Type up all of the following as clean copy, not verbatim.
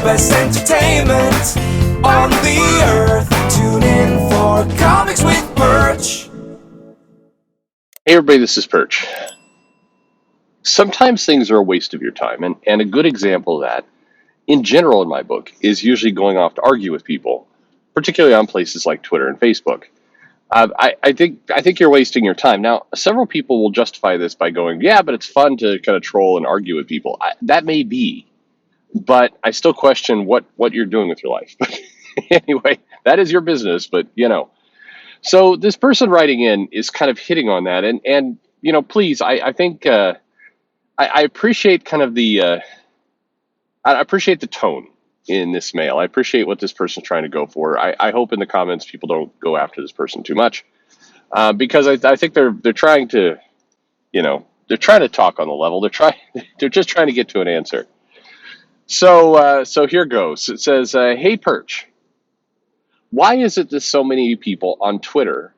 best entertainment on the earth. Tune in for Comics with Perch. Hey everybody, this is Perch. Sometimes things are a waste of your time, and a good example of that, in general in my book, is usually going off to argue with people, particularly on places like Twitter and Facebook. I think you're wasting your time. Now, several people will justify this by going, yeah, but it's fun to kind of troll and argue with people. That may be, but I still question what you're doing with your life. Anyway, that is your business, but So this person writing in is kind of hitting on that, and please, I think I appreciate kind of I appreciate the tone in this mail. I appreciate what this person's trying to go for. I hope in the comments people don't go after this person too much, because I think they're trying to, they're trying to talk on the level. They're just trying to get to an answer. So here goes. It says, "Hey Perch, why is it that so many people on Twitter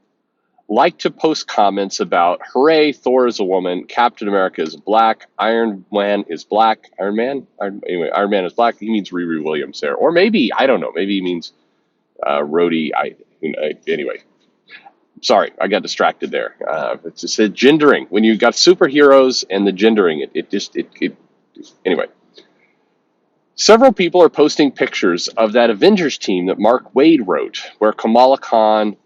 like to post comments about, hooray, Thor is a woman, Captain America is black, Iron Man is black, Iron Man is black." He means Riri Williams there. Or maybe, I don't know, maybe he means Rhodey. Anyway, sorry, I got distracted there. It's just a gendering. When you got superheroes and the gendering, anyway. Several people are posting pictures of that Avengers team that Mark Waid wrote, where Kamala Khan,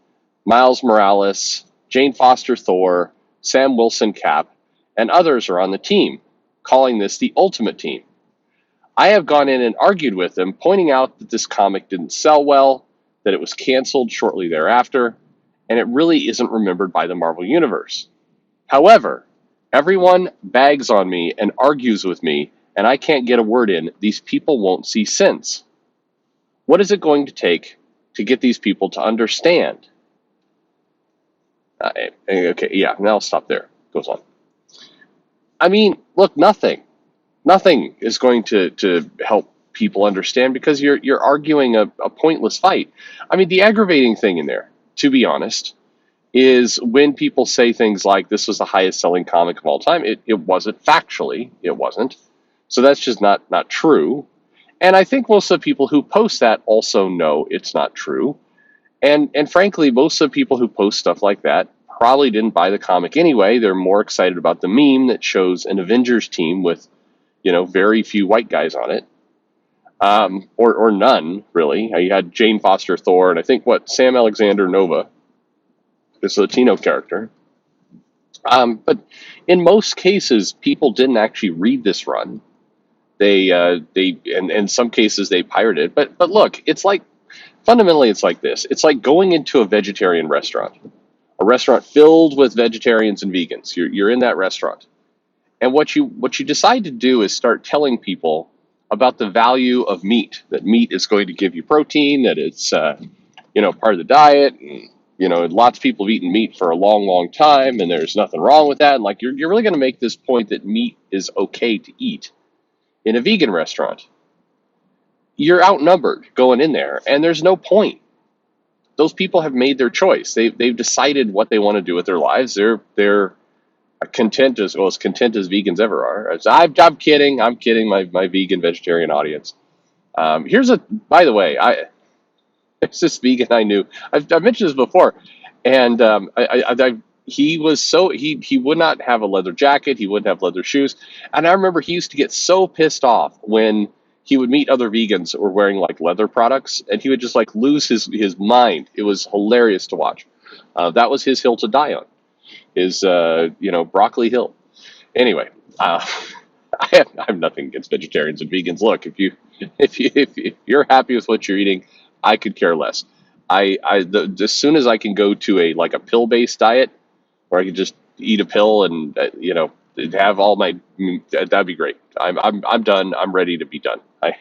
Miles Morales, Jane Foster Thor, Sam Wilson Cap, and others are on the team, calling this the Ultimate Team. I have gone in and argued with them, pointing out that this comic didn't sell well, that it was canceled shortly thereafter, and it really isn't remembered by the Marvel Universe. However, everyone bags on me and argues with me, and I can't get a word in. These people won't see sense. What is it going to take to get these people to understand? Okay, yeah, now I'll stop there. Goes on. I mean, look, nothing is going to help people understand, because you're arguing a pointless fight. I mean, the aggravating thing in there, to be honest, is when people say things like, this was the highest selling comic of all time. It wasn't factually, it wasn't. So that's just not true. And I think most of the people who post that also know it's not true. And frankly, most of the people who post stuff like that probably didn't buy the comic anyway. They're more excited about the meme that shows an Avengers team with, very few white guys on it. Or none, really. You had Jane Foster Thor, and I think Sam Alexander Nova, this Latino character. But in most cases, people didn't actually read this run. They in some cases they pirated. But look, it's like, fundamentally it's like this. It's like going into a vegetarian restaurant, a restaurant filled with vegetarians and vegans. You're in that restaurant, and what you decide to do is start telling people about the value of meat. That meat is going to give you protein. That it's part of the diet. And, lots of people have eaten meat for a long time, and there's nothing wrong with that. And like you're really going to make this point that meat is okay to eat in a vegan restaurant. You're outnumbered going in there, and there's no point. Those people have made their choice. They've decided what they want to do with their lives. They're content, as content as vegans ever are. I'm kidding. I'm kidding. My vegan vegetarian audience. By the way, there's this vegan I knew. I've mentioned this before, and he would not have a leather jacket. He wouldn't have leather shoes. And I remember he used to get so pissed off when he would meet other vegans that were wearing like leather products, and he would just like lose his mind. It was hilarious to watch. That was his hill to die on, his broccoli hill. Anyway, I have nothing against vegetarians and vegans. Look, if you're happy with what you're eating, I could care less. As soon as I can go to a pill-based diet, where I could just eat a pill and have all my, that'd be great. I'm done. I'm ready to be done. I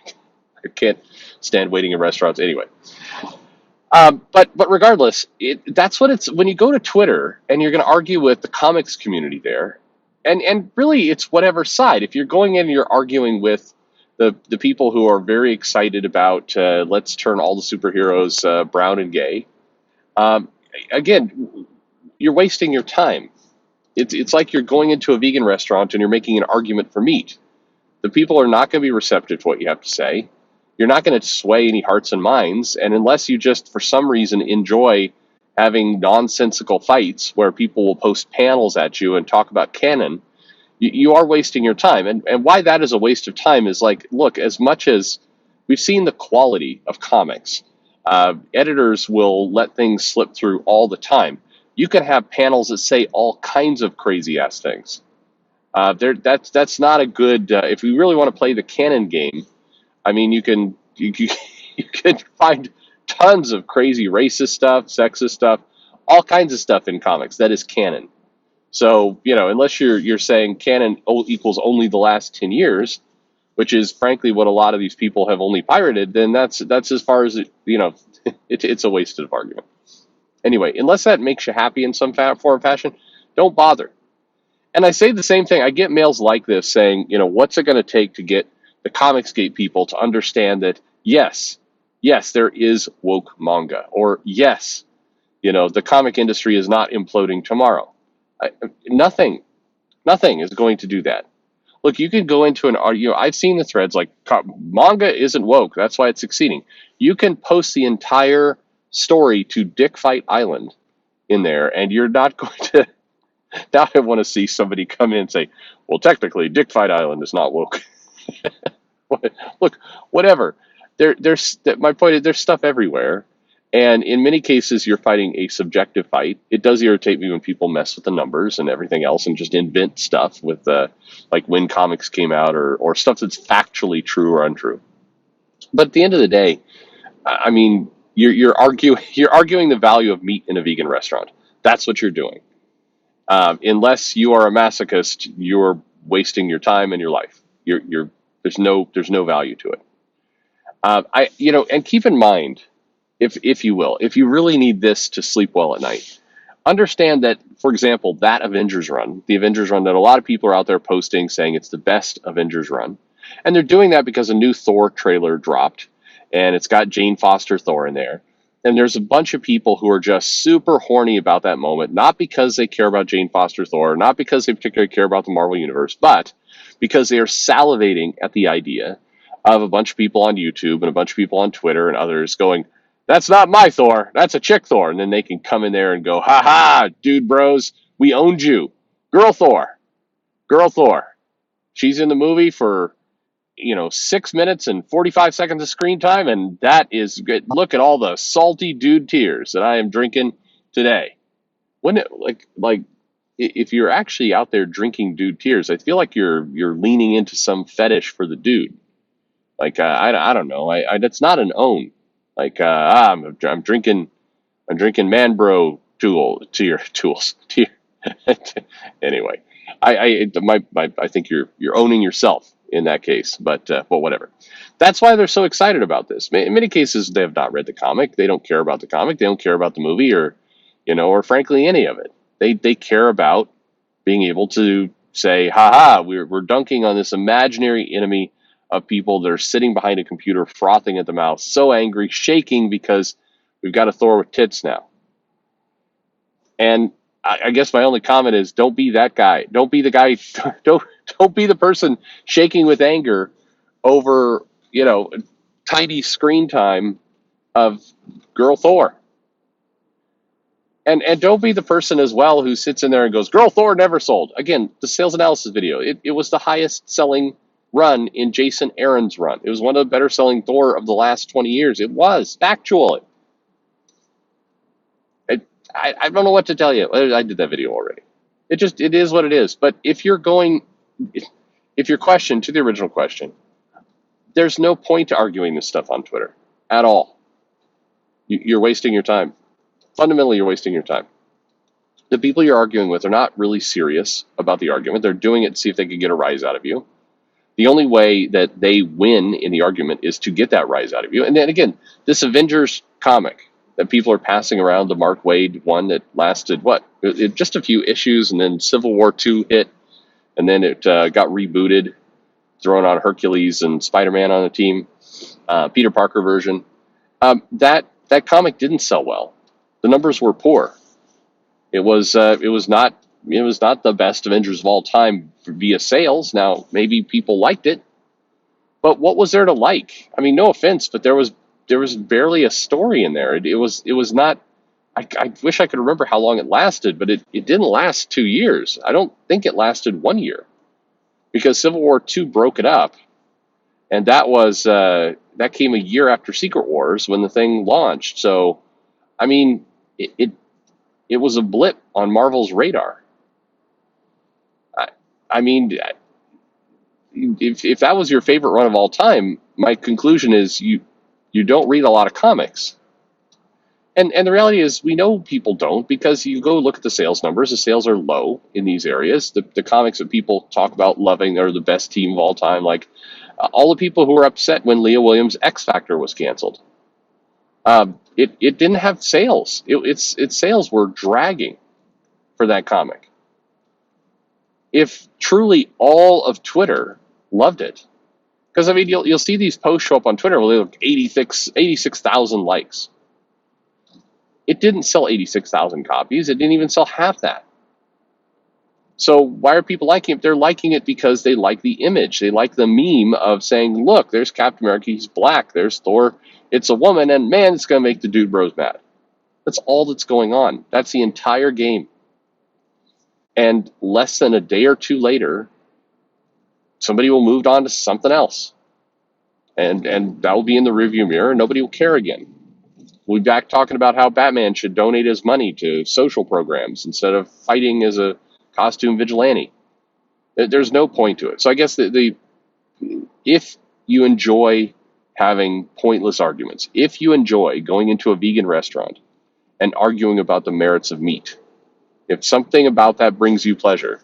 can't stand waiting in restaurants anyway. But regardless, that's what it's when you go to Twitter and you're going to argue with the comics community there, and really it's whatever side. If you're going in and you're arguing with the people who are very excited about let's turn all the superheroes brown and gay, again, you're wasting your time. It's like you're going into a vegan restaurant and you're making an argument for meat. The people are not going to be receptive to what you have to say. You're not going to sway any hearts and minds. And unless you just, for some reason, enjoy having nonsensical fights where people will post panels at you and talk about canon, you are wasting your time. And why that is a waste of time is like, look, as much as we've seen the quality of comics, editors will let things slip through all the time. You can have panels that say all kinds of crazy ass things. That's not a good. If we really want to play the canon game, I mean, you can find tons of crazy racist stuff, sexist stuff, all kinds of stuff in comics that is canon. So unless you're saying canon equals only the last 10 years, which is frankly what a lot of these people have only pirated, then that's as far as it's a wasted argument. Anyway, unless that makes you happy in some form or fashion, don't bother. And I say the same thing. I get mails like this saying, what's it going to take to get the Comicsgate people to understand that yes, there is woke manga, or yes, the comic industry is not imploding tomorrow. Nothing is going to do that. Look, you can go into I've seen the threads like manga isn't woke. That's why it's succeeding. You can post the entire story to Dick Fight Island in there, and you're not going to. Now I want to see somebody come in and say, well, technically, Dick Fight Island is not woke. Look, whatever. My point is, there's stuff everywhere. And in many cases, you're fighting a subjective fight. It does irritate me when people mess with the numbers and everything else and just invent stuff with like when comics came out or stuff that's factually true or untrue. But at the end of the day, I mean, you're arguing the value of meat in a vegan restaurant. That's what you're doing. Unless you are a masochist, you're wasting your time and your life. There's no value to it. And keep in mind, if you will, if you really need this to sleep well at night, understand that, for example, that Avengers run, the Avengers run that a lot of people are out there posting saying it's the best Avengers run, and they're doing that because a new Thor trailer dropped, and it's got Jane Foster Thor in there. And there's a bunch of people who are just super horny about that moment, not because they care about Jane Foster Thor, not because they particularly care about the Marvel Universe, but because they are salivating at the idea of a bunch of people on YouTube and a bunch of people on Twitter and others going, that's not my Thor, that's a chick Thor. And then they can come in there and go, ha ha, dude bros, we owned you. Girl Thor. She's in the movie for 6 minutes and 45 seconds of screen time, and that is good. Look at all the salty dude tears that I am drinking today. Wouldn't it like if you're actually out there drinking dude tears, I feel like you're leaning into some fetish for the dude. Like I don't know. That's not an own. Like I'm drinking man bro tools. Anyway, I think you're owning yourself in that case, but whatever. That's why they're so excited about this. In many cases, they have not read the comic. They don't care about the comic. They don't care about the movie, or frankly any of it. They care about being able to say, "Ha ha, we're dunking on this imaginary enemy of people that are sitting behind a computer, frothing at the mouth, so angry, shaking because we've got a Thor with tits now." And I guess my only comment is, don't be that guy. Don't be the guy. Don't be the person shaking with anger over tiny screen time of Girl Thor. And don't be the person as well who sits in there and goes, Girl Thor never sold. Again, the sales analysis video. It was the highest selling run in Jason Aaron's run. It was one of the better selling Thor of the last 20 years. It was factual. I don't know what to tell you. I did that video already. It is what it is. But if your question to the original question, there's no point to arguing this stuff on Twitter at all. You're wasting your time. Fundamentally, you're wasting your time. The people you're arguing with are not really serious about the argument. They're doing it to see if they can get a rise out of you. The only way that they win in the argument is to get that rise out of you. And then again, this Avengers comic that people are passing around, the Mark Waid one that lasted, just a few issues, and then Civil War II hit, and then it got rebooted, throwing on Hercules and Spider-Man on the team, Peter Parker version. That comic didn't sell well. The numbers were poor. It was not the best Avengers of all time via sales. Now, maybe people liked it, But what was there to like? I mean, no offense, but there was barely a story in there. It was not. I wish I could remember how long it lasted, but it didn't last 2 years. I don't think it lasted 1 year because Civil War II broke it up, and that came a year after Secret Wars when the thing launched. So I mean, it was a blip on Marvel's radar. I, I mean, if that was your favorite run of all time, my conclusion is you don't read a lot of comics. And the reality is, we know people don't, because you go look at the sales numbers. The sales are low in these areas. The comics that people talk about loving are the best team of all time. Like all the people who were upset when Leah Williams' X Factor was canceled. It didn't have sales. Its sales were dragging for that comic. If truly all of Twitter loved it, because I mean you'll see these posts show up on Twitter where they look 86,000 likes. It didn't sell 86,000 copies. It didn't even sell half that. So why are people liking it? They're liking it because they like the image. They like the meme of saying, look, there's Captain America, he's black. There's Thor, it's a woman, and man, it's going to make the dude bros mad. That's all that's going on. That's the entire game. And less than a day or two later, somebody will move on to something else. And that will be in the rearview mirror, and nobody will care again. We'll be back talking about how Batman should donate his money to social programs instead of fighting as a costume vigilante. There's no point to it. So I guess if you enjoy having pointless arguments, if you enjoy going into a vegan restaurant and arguing about the merits of meat, if something about that brings you pleasure,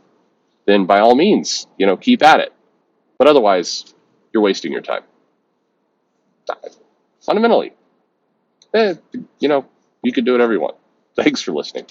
then by all means, keep at it. But otherwise, you're wasting your time. Fundamentally, you can do whatever you want. Thanks for listening.